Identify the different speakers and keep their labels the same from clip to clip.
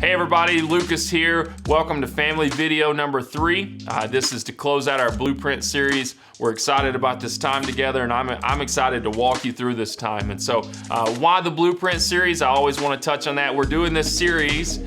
Speaker 1: Hey everybody, Lucas here. Welcome to family video number 3. This is to close out our Blueprint series. We're excited about this time together, and I'm excited to walk you through this time. And so why the Blueprint series? I always want to touch on that. We're doing this series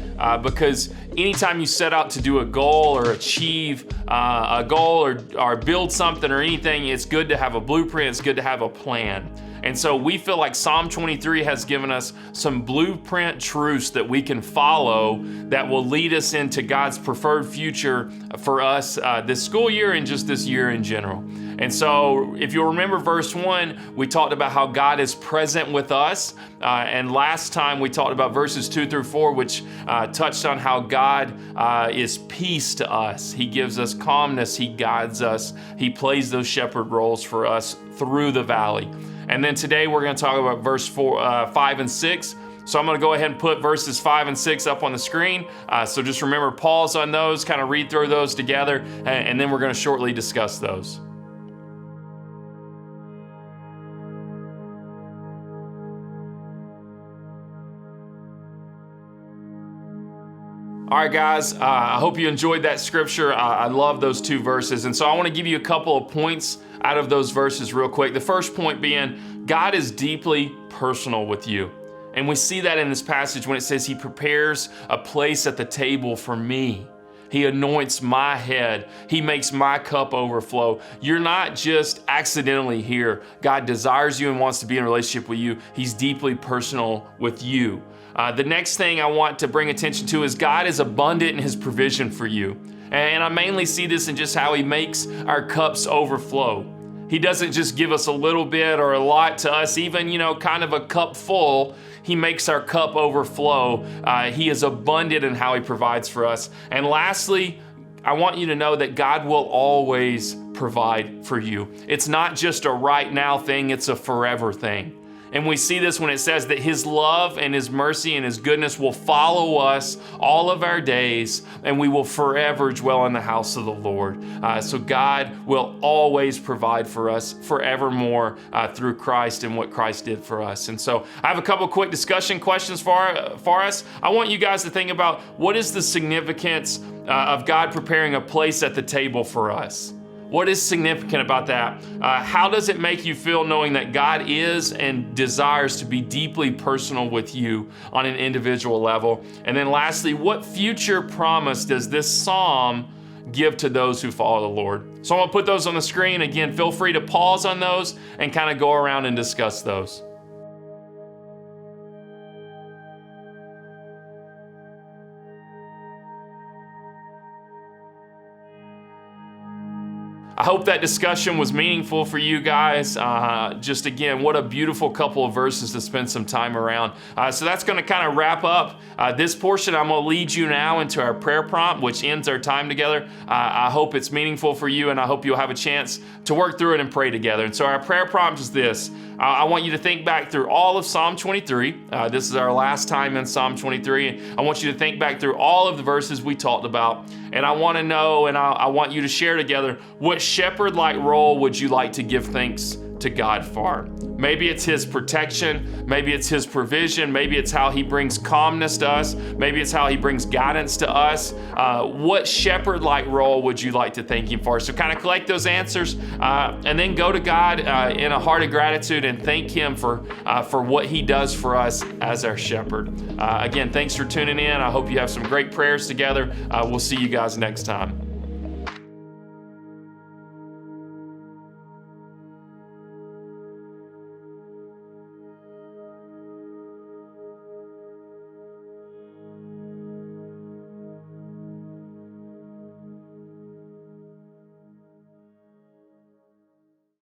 Speaker 1: because anytime you set out to do a goal or achieve a goal or build something or anything, it's good to have a blueprint, it's good to have a plan. And so we feel like Psalm 23 has given us some blueprint truths that we can follow that will lead us into God's preferred future for us this school year and just this year in general. And so if you'll remember verse 1, we talked about how God is present with us. And last time we talked about verses 2 through 4, which touched on how God is peace to us. He gives us calmness. He guides us. He plays those shepherd roles for us through the valley. And then today we're going to talk about verse 5 and 6. So I'm going to go ahead and put verses 5 and 6 up on the screen. So just remember, pause on those, kind of read through those together, and then we're going to shortly discuss those. All right, guys, I hope you enjoyed that scripture. I love those 2 verses. And so I want to give you a couple of points out of those verses real quick. The first point being, God is deeply personal with you. And we see that in this passage when it says he prepares a place at the table for me. He anoints my head. He makes my cup overflow. You're not just accidentally here. God desires you and wants to be in a relationship with you. He's deeply personal with you. The next thing I want to bring attention to is God is abundant in his provision for you. And I mainly see this in just how he makes our cups overflow. He doesn't just give us a little bit or a lot to us, even, kind of a cup full. He makes our cup overflow. He is abundant in how he provides for us. And lastly, I want you to know that God will always provide for you. It's not just a right now thing, it's a forever thing. And we see this when it says that his love and his mercy and his goodness will follow us all of our days, and we will forever dwell in the house of the Lord. So God will always provide for us forevermore through Christ and what Christ did for us. And so I have a couple quick discussion questions for us. I want you guys to think about, what is the significance of God preparing a place at the table for us? What is significant about that? How does it make you feel knowing that God is and desires to be deeply personal with you on an individual level? And then lastly, what future promise does this psalm give to those who follow the Lord? So I'm gonna put those on the screen. Again, feel free to pause on those and kind of go around and discuss those. I hope that discussion was meaningful for you guys. Just again, what a beautiful couple of verses to spend some time around. So that's going to kind of wrap up this portion. I'm going to lead you now into our prayer prompt, which ends our time together. I hope it's meaningful for you, and I hope you'll have a chance to work through it and pray together. And so our prayer prompt is this. I want you to think back through all of Psalm 23. This is our last time in Psalm 23. I want you to think back through all of the verses we talked about. And I want to know, and I want you to share together, what shepherd-like role would you like to give thanks to God for? Maybe it's his protection, maybe it's his provision, maybe it's how he brings calmness to us, maybe it's how he brings guidance to us. What shepherd-like role would you like to thank him for? So kind of collect those answers and then go to God in a heart of gratitude and thank him for what he does for us as our shepherd. Again, thanks for tuning in. I hope you have some great prayers together. We'll see you guys next time.